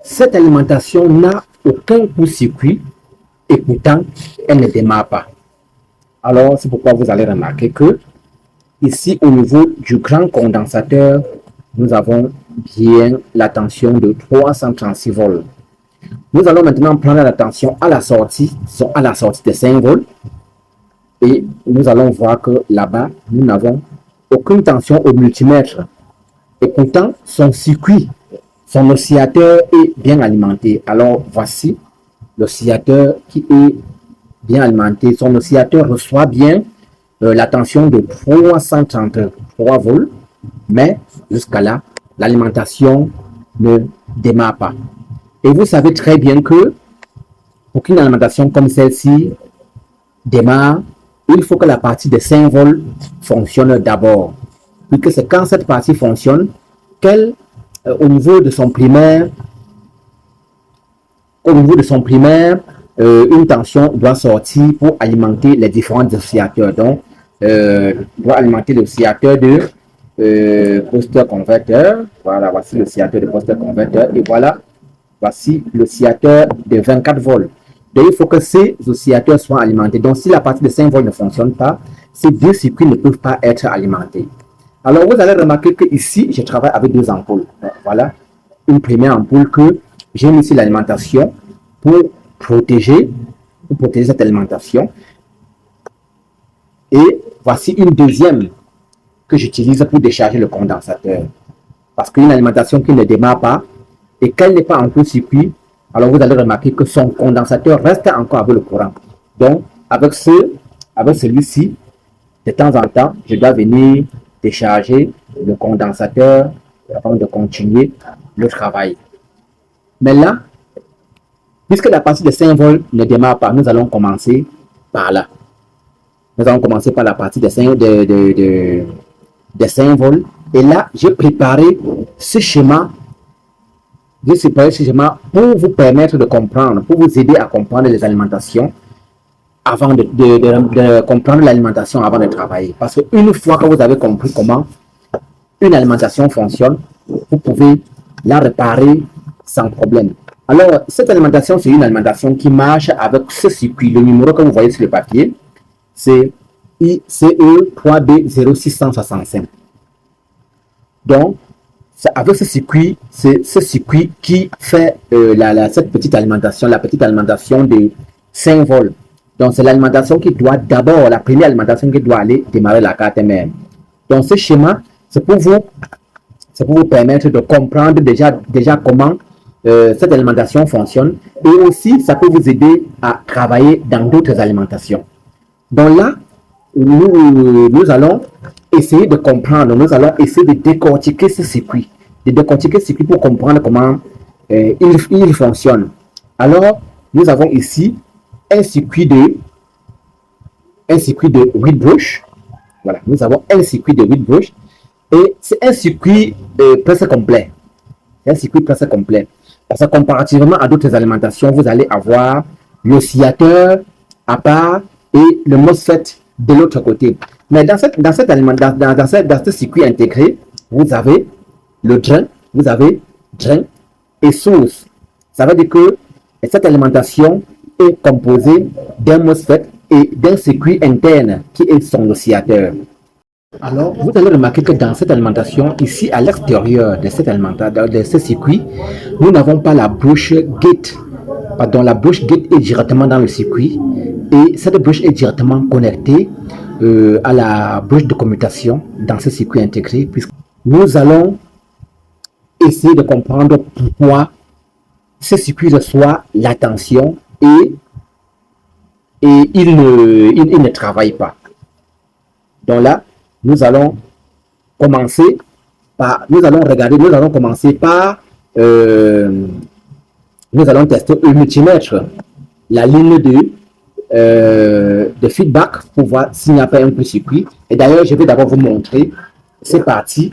Cette alimentation n'a aucun court-circuit et pourtant, elle ne démarre pas. Alors, c'est pourquoi vous allez remarquer que ici, au niveau du grand condensateur, nous avons bien la tension de 336 volts. Nous allons maintenant prendre la tension à la sortie de 5 volts. Et nous allons voir que là-bas, nous n'avons aucune tension au multimètre. Et pourtant, son circuit, son oscillateur est bien alimenté. Alors, voici l'oscillateur qui est bien alimenté. Son oscillateur reçoit bien la tension de 333 volts, mais jusqu'à là, l'alimentation ne démarre pas. Et vous savez très bien que pour qu'une alimentation comme celle-ci démarre, il faut que la partie de 5 volts fonctionne d'abord. Puisque c'est quand cette partie fonctionne qu'elle, au niveau de son primaire, une tension doit sortir pour alimenter les différents oscillateurs. Donc, doit alimenter l'oscillateur de booster converteur. Voilà, voici l'oscillateur de booster converteur. Et voilà, voici l'oscillateur de 24 volts. Donc, il faut que ces oscillateurs soient alimentés. Donc, si la partie de 5 volts ne fonctionne pas, ces deux circuits ne peuvent pas être alimentés. Alors, vous allez remarquer que ici, je travaille avec deux ampoules. Donc, voilà, une première ampoule que j'ai mis ici l'alimentation pour protéger cette alimentation. Et voici une deuxième que j'utilise pour décharger le condensateur. Parce qu'une alimentation qui ne démarre pas et qu'elle n'est pas en court-circuit, alors vous allez remarquer que son condensateur reste encore avec le courant. Donc, avec celui-ci, de temps en temps, je dois venir décharger le condensateur avant de continuer le travail. Mais là, puisque la partie de 5 volts ne démarre pas, nous allons commencer par là. Nous allons commencer par la partie de 5 volts. Et là, j'ai préparé ce schéma. Pour vous permettre de comprendre, pour vous aider à comprendre les alimentations avant de comprendre l'alimentation avant de travailler. Parce qu'une fois que vous avez compris comment une alimentation fonctionne, vous pouvez la réparer sans problème. Alors, cette alimentation, c'est une alimentation qui marche avec ce circuit. Le numéro que vous voyez sur le papier, c'est ICE 3B0665. Donc, avec ce circuit, c'est ce circuit qui fait cette petite alimentation, la petite alimentation de 5 volts. Donc, c'est l'alimentation qui doit d'abord, la première alimentation qui doit aller démarrer la carte mère. Donc, ce schéma, c'est pour vous permettre de comprendre déjà comment cette alimentation fonctionne. Et aussi, ça peut vous aider à travailler dans d'autres alimentations. Donc là, nous allons essayer de comprendre, nous allons essayer de décortiquer ce circuit. Pour comprendre comment il fonctionne. Alors, nous avons ici un circuit de 8 broches. Voilà, nous avons un circuit de 8 broches. Et c'est un circuit presque complet. C'est un circuit presque complet. Parce que comparativement à d'autres alimentations, vous allez avoir l'oscillateur à part et le MOSFET de l'autre côté. Mais dans ce circuit intégré, vous avez le drain, et source. Ça veut dire que cette alimentation est composée d'un MOSFET et d'un circuit interne qui est son oscillateur. Alors, vous allez remarquer que dans cette alimentation, ici à l'extérieur de cette alimentation, de ce circuit, nous n'avons pas la broche gate. Pardon, la broche gate est directement dans le circuit et cette broche est directement connectée à la broche de commutation dans ce circuit intégré. Puisque nous allons essayer de comprendre pourquoi ce circuit reçoit la tension et il ne travaille pas. Donc là, nous allons commencer par, nous allons tester le multimètre, la ligne de feedback pour voir s'il n'y a pas un court-circuit. Et d'ailleurs, je vais d'abord vous montrer ces parties.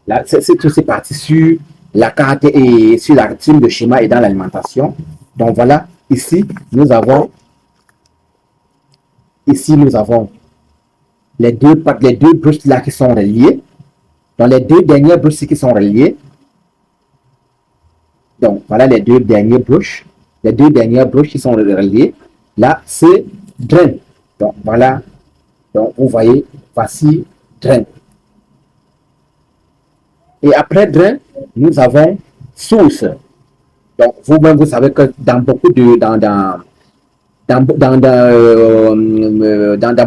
Là, c'est toutes ces parties sur la carte et sur la routine de schéma et dans l'alimentation. Donc voilà, ici nous avons les deux brushes là qui sont reliées. Dans les deux dernières brushes qui sont reliées. Donc, voilà les deux dernières brushes. Les deux dernières brushes qui sont reliées. Là, c'est drain. Donc, voilà. Donc, vous voyez, voici drain. Et après drain, nous avons source. Donc, vous-même, vous savez que dans beaucoup de, dans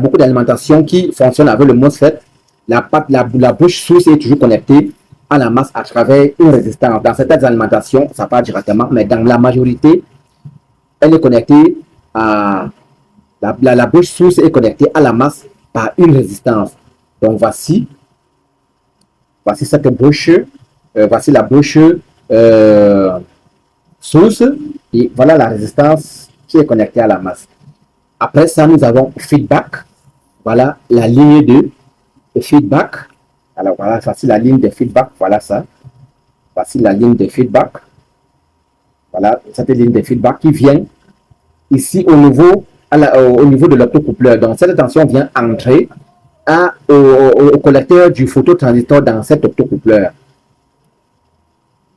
beaucoup d'alimentations qui fonctionnent avec le MOSFET, la bouche source est toujours connectée à la masse à travers une résistance. Dans certaines alimentations, ça part directement, mais dans la majorité, elle est connectée à la bouche source est connectée à la masse par une résistance. Donc voici cette bouche, voici la bouche source et voilà la résistance qui est connectée à la masse. Après ça, nous avons feedback. Voilà la ligne de feedback. Alors voilà, voici la ligne de feedback. Voilà ça. Voici la ligne de feedback. Voilà cette ligne de feedback qui vient ici au niveau de l'optocoupleur. Donc cette tension vient entrer au collecteur du phototransistor dans cet optocoupleur.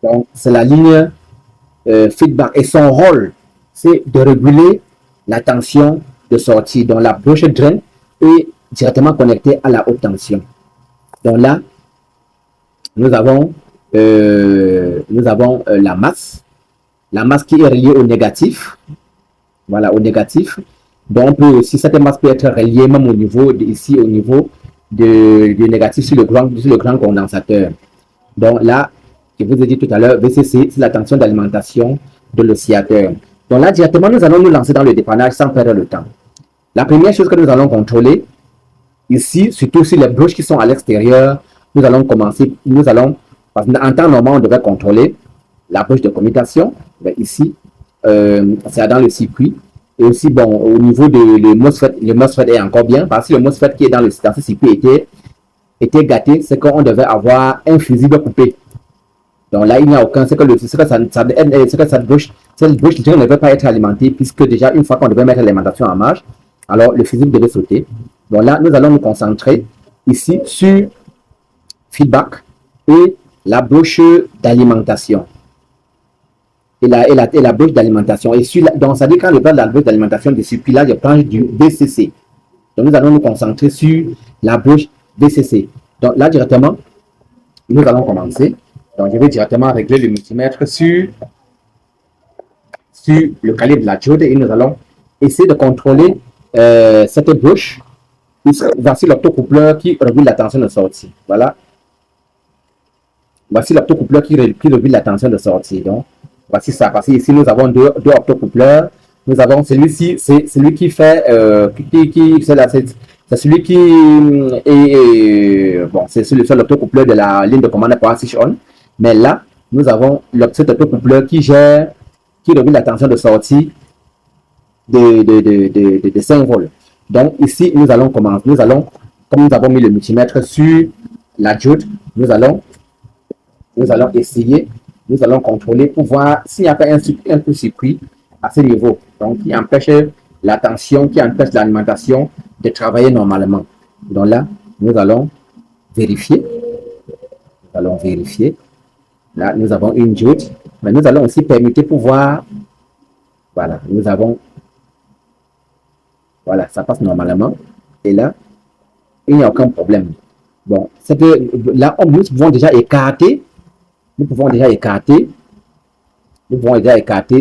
Donc c'est la ligne feedback et son rôle c'est de réguler la tension de sortie. Donc la bouche drain est directement connectée à la haute tension. Donc là nous avons la masse qui est reliée au négatif. Voilà, au négatif. Donc, on peut aussi, cette masse peut être reliée même au niveau, ici, au niveau du négatif sur le grand condensateur. Donc là, je vous ai dit tout à l'heure, VCC, c'est la tension d'alimentation de l'oscillateur. Donc là, directement, nous allons nous lancer dans le dépannage sans perdre le temps. La première chose que nous allons contrôler, ici, surtout sur les brushes qui sont à l'extérieur, nous allons commencer, parce qu'en temps normal, on devrait contrôler la brush de commutation. Ben ici, c'est dans le circuit. Et aussi, bon, au niveau de le MOSFET est encore bien, parce que le MOSFET qui est dans ce circuit était gâté, c'est qu'on devait avoir un fusible coupé. Donc là, il n'y a aucun, cette bouche ne veut pas être alimentée, puisque déjà, une fois qu'on devait mettre l'alimentation en marche, alors le fusible devait sauter. Donc là, nous allons nous concentrer ici sur feedback et la bouche d'alimentation. Et la bouche d'alimentation. Et donc, ça dit quand je parle de la bouche d'alimentation de ce circuit-là, je prends du VCC. Donc, nous allons nous concentrer sur la bouche VCC. Donc, là, directement, nous allons commencer. Donc, je vais directement régler le multimètre sur le calibre de la diode et nous allons essayer de contrôler cette bouche. Voici l'optocoupleur qui régule la tension de sortie. Voilà. Voici l'optocoupleur qui régule la tension de sortie. Donc, voici ça. Parce qu'ici, nous avons deux optocoupleurs. Nous avons celui-ci, c'est celui qui fait, c'est celui qui est, bon, c'est le seul optocoupleur de la ligne de commande Power Switch On. Mais là, nous avons cet optocoupleur qui régule la tension de sortie de 5 volts. Donc ici, nous allons commencer. Comme nous avons mis le multimètre sur la diode, nous allons essayer, nous allons contrôler pour voir s'il n'y a pas un court-circuit à ce niveau. Donc, qui empêche la tension, qui empêche l'alimentation de travailler normalement. Donc là, nous allons vérifier. Là, nous avons une diode, mais nous allons aussi permettre pour voir. Voilà, voilà, ça passe normalement. Et là, il n'y a aucun problème. Bon, c'est que là, nous pouvons déjà écarter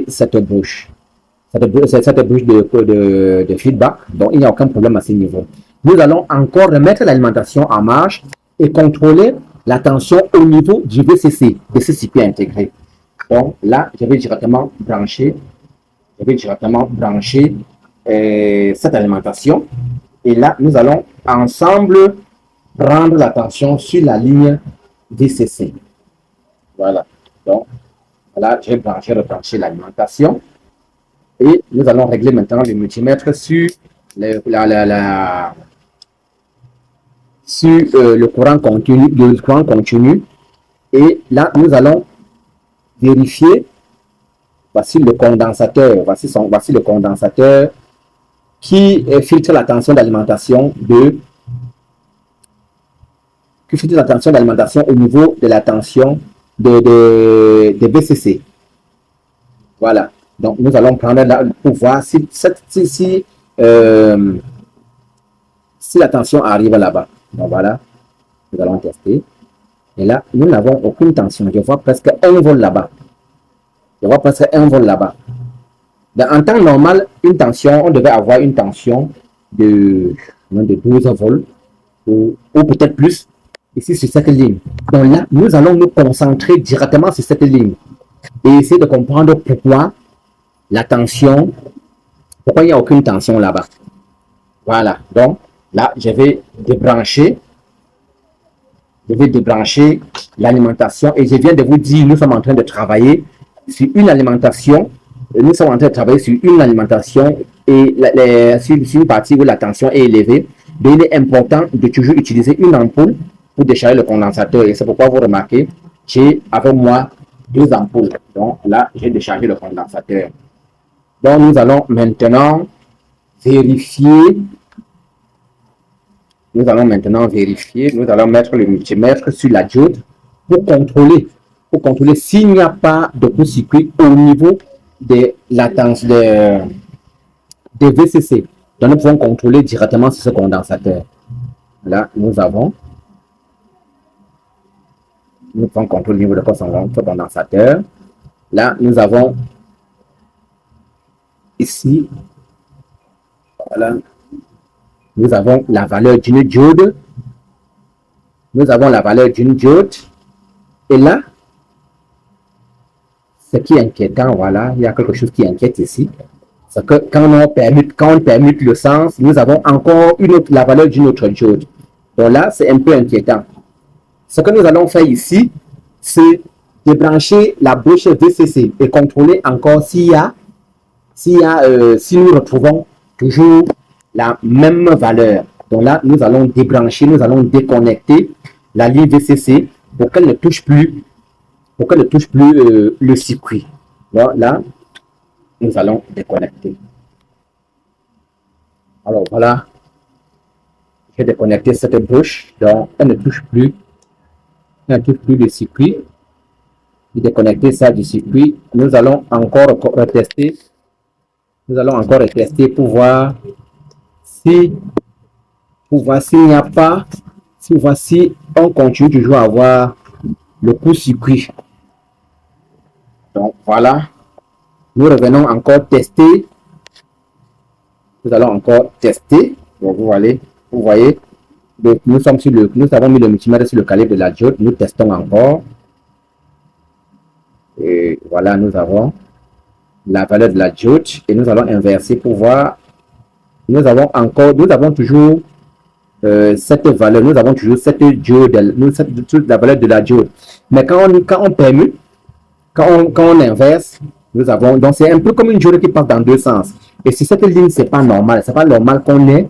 cette bouche. Cette bouche de feedback. Donc, il n'y a aucun problème à ce niveau. Nous allons encore remettre l'alimentation en marche et contrôler la tension au niveau du VCC, de ce circuit intégré. Donc, là, je vais directement brancher cette alimentation. Et là, nous allons ensemble prendre la tension sur la ligne VCC. Voilà. Donc, voilà, j'ai rebranché l'alimentation. Et nous allons régler maintenant le multimètre sur le courant continu. Et là, nous allons vérifier. Voici le condensateur. Voici le condensateur qui filtre la tension d'alimentation de qui fait la tension d'alimentation au niveau de la tension de VCC. Voilà. Donc, nous allons prendre là pour voir si la tension arrive là-bas. Donc, voilà. Nous allons tester. Et là, nous n'avons aucune tension. Je vois presque 1 volt là-bas. Je vois presque 1 volt là-bas. En temps normal, une tension, on devait avoir une tension de 12 volts ou peut-être plus ici sur cette ligne. Donc là, nous allons nous concentrer directement sur cette ligne et essayer de comprendre pourquoi la tension, pourquoi il n'y a aucune tension là-bas. Voilà. Donc là, je vais débrancher l'alimentation et je viens de vous dire, nous sommes en train de travailler sur une alimentation. Nous sommes en train de travailler sur une alimentation et sur une partie où la tension est élevée. Donc, il est important de toujours utiliser une ampoule pour décharger le condensateur. Et c'est pourquoi vous remarquez, j'ai avec moi 2 ampoules. Donc là, j'ai déchargé le condensateur. Donc, nous allons maintenant vérifier. Nous allons mettre le multimètre sur la diode pour contrôler s'il n'y a pas de court-circuit au niveau de la tension de VCC. Donc, nous pouvons contrôler directement sur ce condensateur. Là, nous pouvons contrôler le niveau de ce condensateur. Là, nous avons ici, voilà, nous avons la valeur d'une diode. Et là, ce qui est inquiétant, voilà, il y a quelque chose qui inquiète ici. C'est que quand on permute le sens, nous avons encore la valeur d'une autre diode. Donc là, c'est un peu inquiétant. Ce que nous allons faire ici, c'est débrancher la bouche VCC et contrôler encore si nous retrouvons toujours la même valeur. Donc là, nous allons débrancher, nous allons déconnecter la ligne VCC pour qu'elle ne touche plus, le circuit. Donc là, nous allons déconnecter. Alors voilà, j'ai déconnecté cette bouche, donc elle ne touche plus le circuit. J'ai déconnecté ça du circuit. Nous allons encore retester. Pour voir si on continue toujours à avoir le court-circuit. Donc voilà, nous revenons encore tester. Nous allons encore tester. Donc vous voyez, donc nous avons mis le multimètre sur le calibre de la diode. Nous testons encore. Et voilà, nous avons la valeur de la diode et nous allons inverser pour voir. Nous avons toujours cette valeur, nous avons toujours cette diode, la valeur de la diode. Mais quand on permute, quand on inverse, nous avons, donc c'est un peu comme une diode qui passe dans 2 sens. Et sur cette ligne, c'est pas normal. C'est pas normal qu'on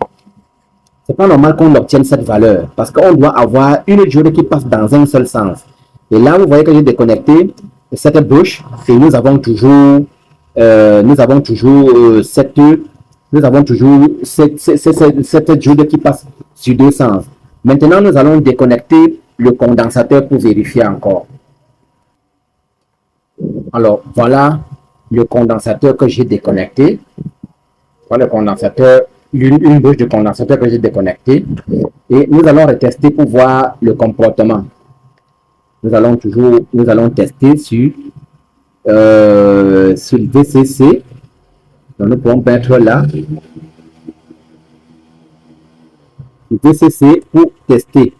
obtienne cette valeur. Parce qu'on doit avoir une diode qui passe dans un seul sens. Et là, vous voyez que j'ai déconnecté cette bouche et nous avons toujours cette diode qui passe sur 2 sens. Maintenant, nous allons déconnecter le condensateur pour vérifier encore. Alors, voilà le condensateur que j'ai déconnecté. Voilà le condensateur, une bouche de condensateur que j'ai déconnecté. Et nous allons retester pour voir le comportement. Nous allons tester sur le VCC. Donc, nous pouvons mettre là le VCC pour tester.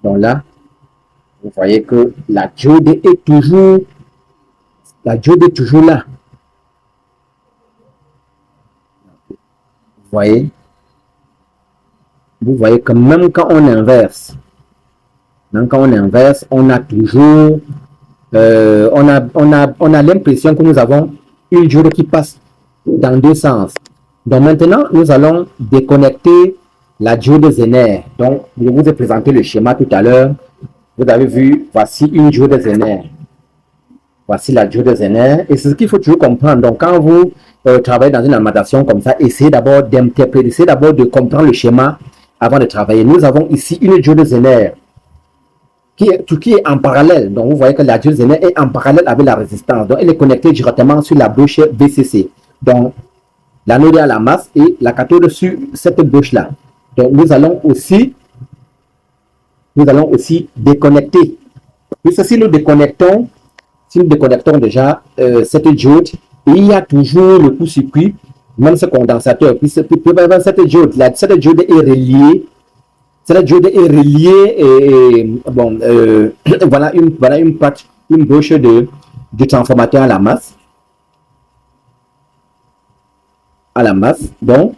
Donc là, vous voyez que la diode est toujours là. Vous voyez que même quand on inverse, on a toujours on a l'impression que nous avons une diode qui passe dans 2 sens. Donc maintenant, nous allons déconnecter la diode Zener. Donc, je vous ai présenté le schéma tout à l'heure. Vous avez vu, voici une diode Zener. Voici la diode Zener. Et c'est ce qu'il faut toujours comprendre. Donc, quand vous travaillez dans une alimentation comme ça, essayez d'abord d'interpréter, essayez d'abord de comprendre le schéma avant de travailler. Nous avons ici une diode Zener. qui est en parallèle. Donc, vous voyez que la diode zénère est en parallèle avec la résistance. Donc, elle est connectée directement sur la bouche VCC. Donc, l'anode est à la masse et la cathode sur cette bouche-là. Donc, nous allons aussi déconnecter. Puisque si nous déconnectons déjà cette diode, il y a toujours le court-circuit, même ce condensateur. Cette diode est reliée. Cette diode est reliée et bon, voilà une bouche du transformateur à la masse. Donc,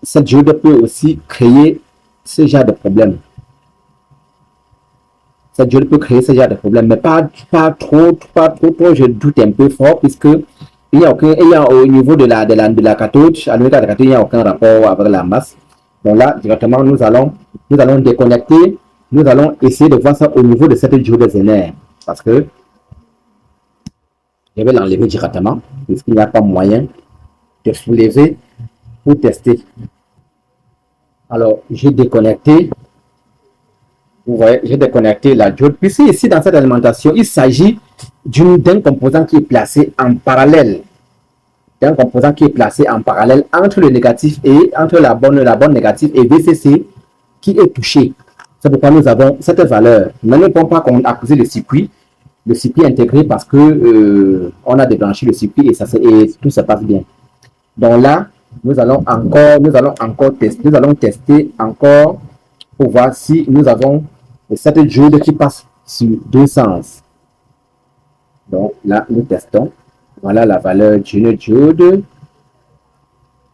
cette diode peut aussi créer ce genre de problème. Cette diode peut créer ce genre de problème, mais pas trop, je doute un peu fort, puisque il y a au niveau de la cathode, à l'unité de la cathode, il n'y a aucun rapport avec la masse. Donc là, directement, nous allons déconnecter, nous allons essayer de voir ça au niveau de cette diode zénère, parce que je vais l'enlever directement, puisqu'il n'y a pas moyen de soulever pour tester. Alors, j'ai déconnecté. Vous voyez, j'ai déconnecté la diode. Puisque ici, dans cette alimentation, il s'agit d'un composant qui est placé en parallèle. D'un composant qui est placé en parallèle entre le négatif et entre la bonne négative et VCC qui est touché. C'est pourquoi nous avons cette valeur. Mais nous ne pouvons pas accuser le circuit intégré parce que on a débranché le circuit et tout se passe bien. Donc là, nous allons encore tester encore pour voir si nous avons cette diode qui passe sur deux sens. Donc là, nous testons. Voilà la valeur d'une diode.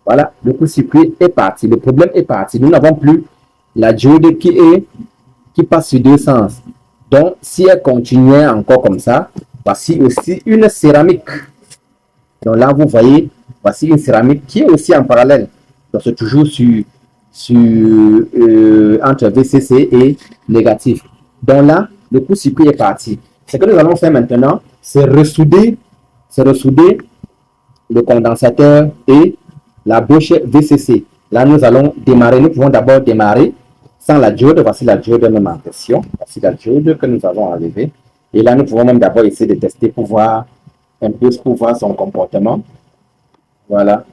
Voilà, le court-circuit est parti. Le problème est parti. Nous n'avons plus la diode qui passe sur deux sens. Donc, si elle continuait encore comme ça, voici aussi une céramique. Donc là, vous voyez, voici une céramique qui est aussi en parallèle. Donc, c'est toujours entre VCC et négatif. Donc là, le court-circuit est parti. Ce que nous allons faire maintenant, c'est ressouder le condensateur et la bouche VCC. Là, nous allons démarrer. Nous pouvons d'abord démarrer sans la diode. Voici la diode même en question. Voici la diode que nous avons enlevée. Et là, nous pouvons même d'abord essayer de tester pour voir un peu son comportement. Voilà.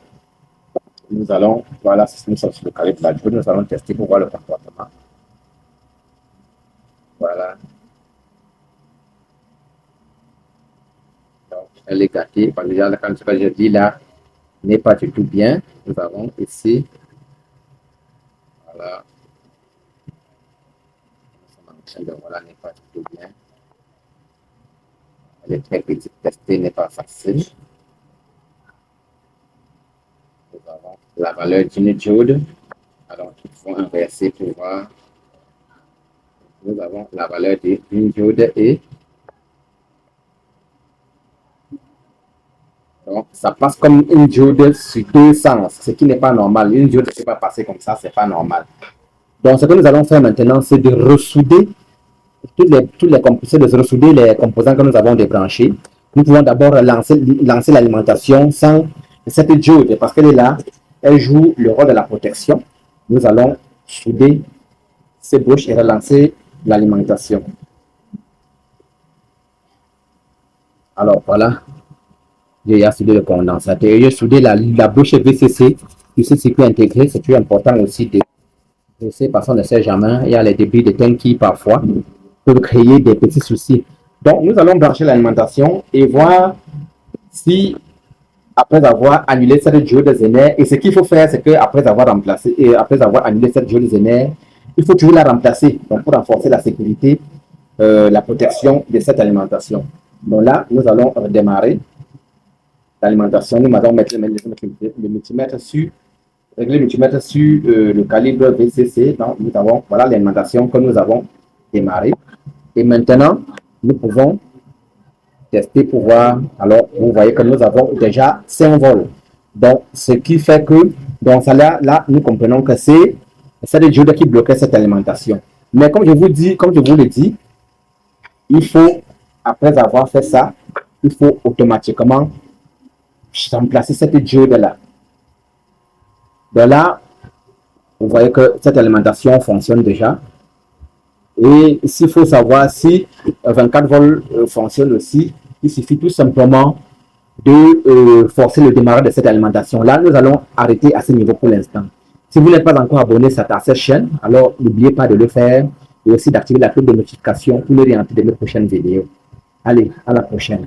Nous allons, voilà, nous sommes sur le calibre de la diode. Nous allons tester pour voir le comportement. Voilà. Donc, elle est gâtée. Parce que déjà, quand je dis là, n'est pas du tout bien. Nous avons ici, voilà. Voilà, n'est pas du tout bien. Elle est très petite, tester n'est pas facile. Nous avons la valeur d'une diode. Alors, il faut inverser pour voir. Nous avons la valeur d'une diode et donc, ça passe comme une diode sur deux sens, ce qui n'est pas normal. Une diode ne peut pas passer comme ça, c'est pas normal. Donc, ce que nous allons faire maintenant, c'est de ressouder de ressouder les composants que nous avons débranchés. Nous pouvons d'abord lancer l'alimentation sans cette diode, parce qu'elle est là, elle joue le rôle de la protection. Nous allons souder ces bouches et relancer l'alimentation. Alors, voilà. J'ai soudé le condensateur. J'ai soudé la bouche VCC. Ce circuit intégré, c'est plus important aussi de parce qu'on ne sait jamais. Il y a les débris de teint qui, parfois, peuvent créer des petits soucis. Donc, nous allons brancher l'alimentation et voir si, après avoir annulé cette diode zénère, et ce qu'il faut faire, c'est qu'après avoir annulé cette diode zénère, il faut toujours la remplacer donc, pour renforcer la sécurité, la protection de cette alimentation. Donc là, nous allons redémarrer l'alimentation. Nous allons mettre le multimètre sur le calibre VCC. Donc, nous avons, voilà l'alimentation que nous avons démarré. Et maintenant, nous pouvons tester pour voir. Alors, vous voyez que nous avons déjà 5 volts. Donc, ce qui fait que, donc ça là, nous comprenons que c'est le diode qui bloquait cette alimentation. Mais comme je vous le dis, il faut, après avoir fait ça, il faut automatiquement remplacer cette diode-là. De là, vous voyez que cette alimentation fonctionne déjà. Et s'il faut savoir si 24 volts fonctionne aussi, il suffit tout simplement de forcer le démarrage de cette alimentation. Là, nous allons arrêter à ce niveau pour l'instant. Si vous n'êtes pas encore abonné à cette chaîne, alors n'oubliez pas de le faire et aussi d'activer la cloche de notification pour ne rien rater de mes prochaines vidéos. Allez, à la prochaine.